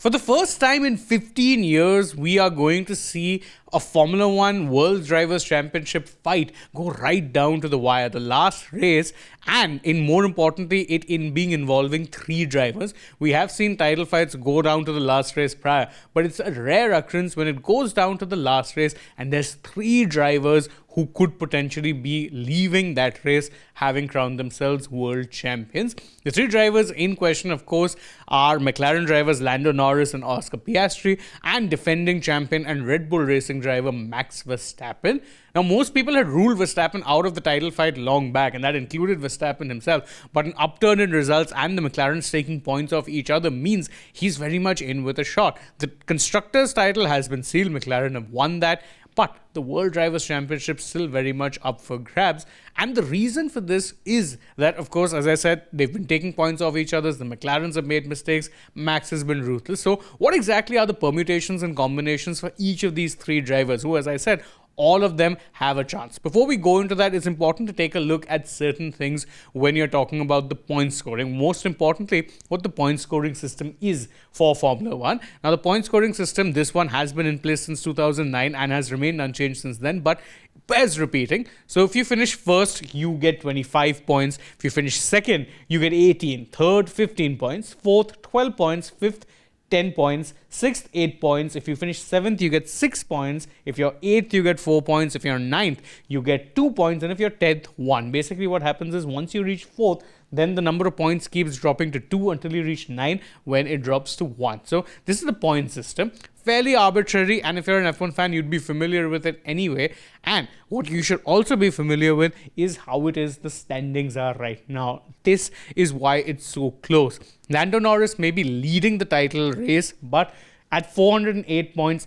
For the first time in 15 years, we are going to see a Formula One World Drivers' Championship fight go right down to the wire, the last race, and more importantly, it in being involving three drivers. We have seen title fights go down to the last race prior, but it's a rare occurrence when it goes down to the last race and there's three drivers who could potentially be leaving that race having crowned themselves world champions. The three drivers in question, of course, are McLaren drivers Lando Norris and Oscar Piastri and defending champion and Red Bull Racing driver Max Verstappen. Now, most people had ruled Verstappen out of the title fight long back, and that included Verstappen himself. But an upturn in results and the McLarens taking points off each other means he's very much in with a shot. The Constructors' title has been sealed. McLaren have won that. But the World Drivers' Championship still very much up for grabs. And the reason for this is that, of course, as I said, they've been taking points off each other. The McLarens have made mistakes. Max has been ruthless. So what exactly are the permutations and combinations for each of these three drivers who, as I said, all of them have a chance? Before we go into that, it's important to take a look at certain things when you're talking about the point scoring. Most importantly, what the point scoring system is for Formula One. Now, the point scoring system, this one has been in place since 2009 and has remained unchanged since then, but bears repeating. So if you finish first, you get 25 points. If you finish second, you get 18. Third, 15 points. Fourth, 12 points. Fifth, 10 points. Sixth, 8 points. If you finish seventh, you get 6 points. If you're eighth, you get 4 points. If you're ninth, you get 2 points. And if you're 10th, 1. Basically, what happens is once you reach fourth, then the number of points keeps dropping to 2 until you reach 9, when it drops to 1. So this is the point system. Fairly arbitrary, and if you're an F1 fan, you'd be familiar with it anyway. And what you should also be familiar with is how it is the standings are right now. This is why it's so close. Lando Norris may be leading the title race, but at 408 points,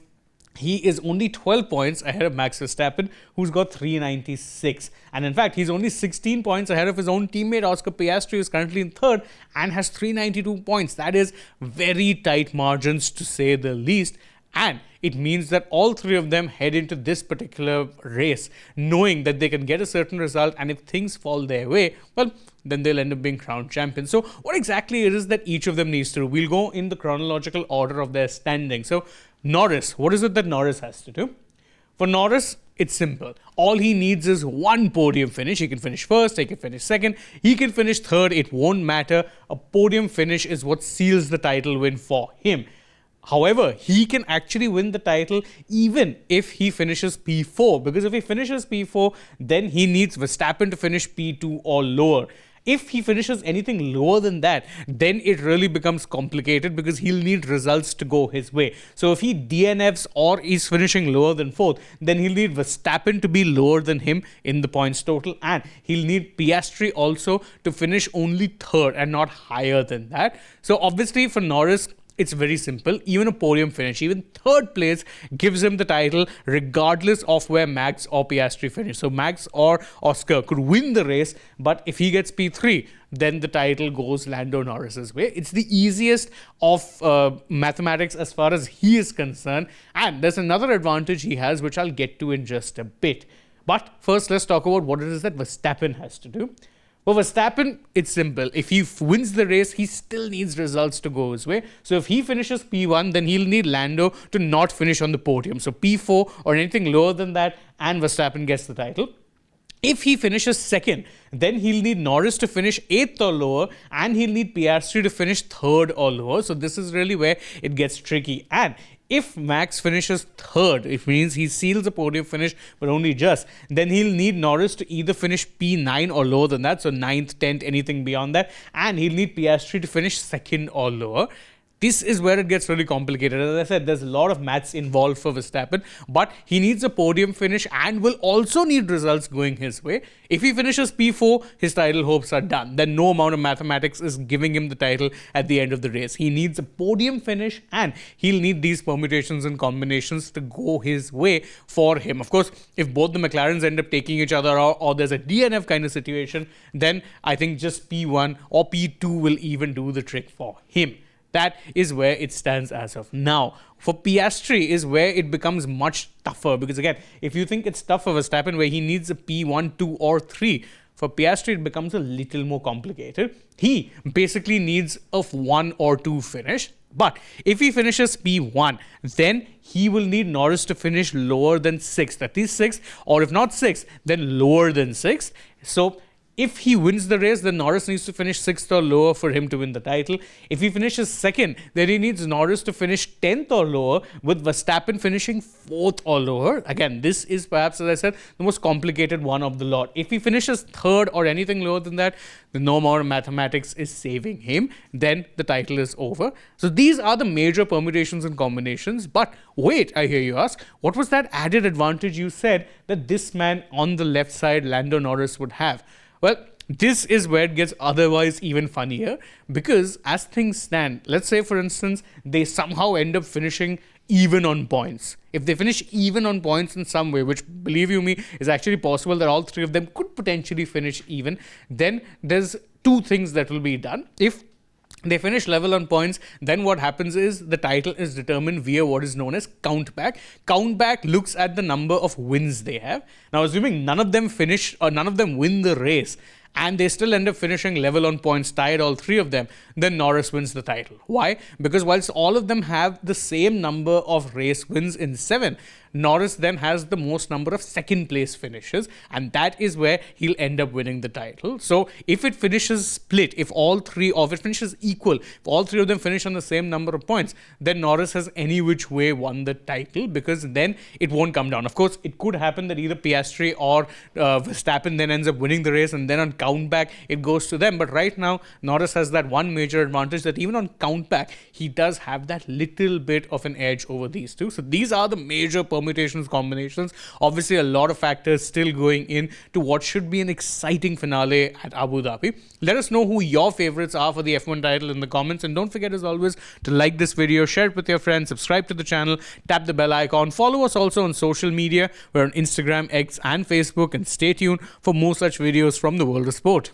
he is only 12 points ahead of Max Verstappen, who's got 396. And in fact, he's only 16 points ahead of his own teammate Oscar Piastri, who's currently in third and has 392 points. That is very tight margins, to say the least. And it means that all three of them head into this particular race knowing that they can get a certain result, and if things fall their way, well, then they'll end up being crowned champions. So what exactly it is that each of them needs to do? We'll go in the chronological order of their standing. So Norris, what is it that Norris has to do? For Norris, it's simple. All he needs is one podium finish. He can finish first, he can finish second, he can finish third. It won't matter. A podium finish is what seals the title win for him. However, he can actually win the title even if he finishes P4, because if he finishes P4, then he needs Verstappen to finish P2 or lower. If he finishes anything lower than that, then it really becomes complicated because he'll need results to go his way. So if he DNFs or is finishing lower than fourth, then he'll need Verstappen to be lower than him in the points total, and he'll need Piastri also to finish only third and not higher than that. So obviously for Norris, it's very simple. Even a podium finish, even third place, gives him the title regardless of where Max or Piastri finish. So Max or Oscar could win the race, but if he gets P3, then the title goes Lando Norris's way. It's the easiest of mathematics as far as he is concerned. And there's another advantage he has, which I'll get to in just a bit. But first, let's talk about what it is that Verstappen has to do. For Verstappen, it's simple. If he wins the race, he still needs results to go his way. So if he finishes P1, then he'll need Lando to not finish on the podium. So P4 or anything lower than that, and Verstappen gets the title. If he finishes second, then he'll need Norris to finish 8th or lower, and he'll need Piastri to finish 3rd or lower. So this is really where it gets tricky. And if Max finishes 3rd, it means he seals a podium finish, but only just, then he'll need Norris to either finish P9 or lower than that, so 9th, 10th, anything beyond that, and he'll need Piastri to finish 2nd or lower. This is where it gets really complicated. As I said, there's a lot of maths involved for Verstappen, but he needs a podium finish and will also need results going his way. If he finishes P4, his title hopes are done. Then no amount of mathematics is giving him the title at the end of the race. He needs a podium finish, and he'll need these permutations and combinations to go his way for him. Of course, if both the McLarens end up taking each other out, or there's a DNF kind of situation, then I think just P1 or P2 will even do the trick for him. That is where it stands as of now. For Piastri is where it becomes much tougher, because again, if you think it's tough for Verstappen where he needs a P1, 2 or 3, For Piastri, it becomes a little more complicated. He basically needs a 1 or 2 finish. But if he finishes P1, then he will need Norris to finish lower than 6th, at least 6th, or if not 6th, then lower than 6th. So if he wins the race, then Norris needs to finish 6th or lower for him to win the title. If he finishes 2nd, then he needs Norris to finish 10th or lower, with Verstappen finishing 4th or lower. Again, this is perhaps, as I said, the most complicated one of the lot. If he finishes 3rd or anything lower than that, then no more mathematics is saving him. Then the title is over. So these are the major permutations and combinations. But wait, I hear you ask, what was that added advantage you said that this man on the left side, Lando Norris, would have? Well, this is where it gets otherwise even funnier, because as things stand, let's say, for instance, they somehow end up finishing even on points. If they finish even on points in some way, which, believe you me, is actually possible that all three of them could potentially finish even, then there's two things that will be done. If they finish level on points, then what happens is the title is determined via what is known as countback. Countback looks at the number of wins they have. Now, assuming none of them finish or none of them win the race, and they still end up finishing level on points, tied all three of them, then Norris wins the title. Why? Because whilst all of them have the same number of race wins in 7, Norris then has the most number of second place finishes, and that is where he'll end up winning the title. So if it finishes split, if it finishes equal, if all three of them finish on the same number of points, then Norris has any which way won the title, because then it won't come down. Of course, it could happen that either Piastri or Verstappen then ends up winning the race, and then on countback it goes to them. But right now, Norris has that one major advantage, that even on countback, he does have that little bit of an edge over these two. So these are the major permutations, combinations. Obviously, a lot of factors still going in to what should be an exciting finale at Abu Dhabi. Let us know who your favorites are for the F1 title in the comments, and don't forget, as always, to like this video, share it with your friends, subscribe to the channel, tap the bell icon, follow us also on social media. We're on Instagram, X and Facebook, and stay tuned for more such videos from the world of sport.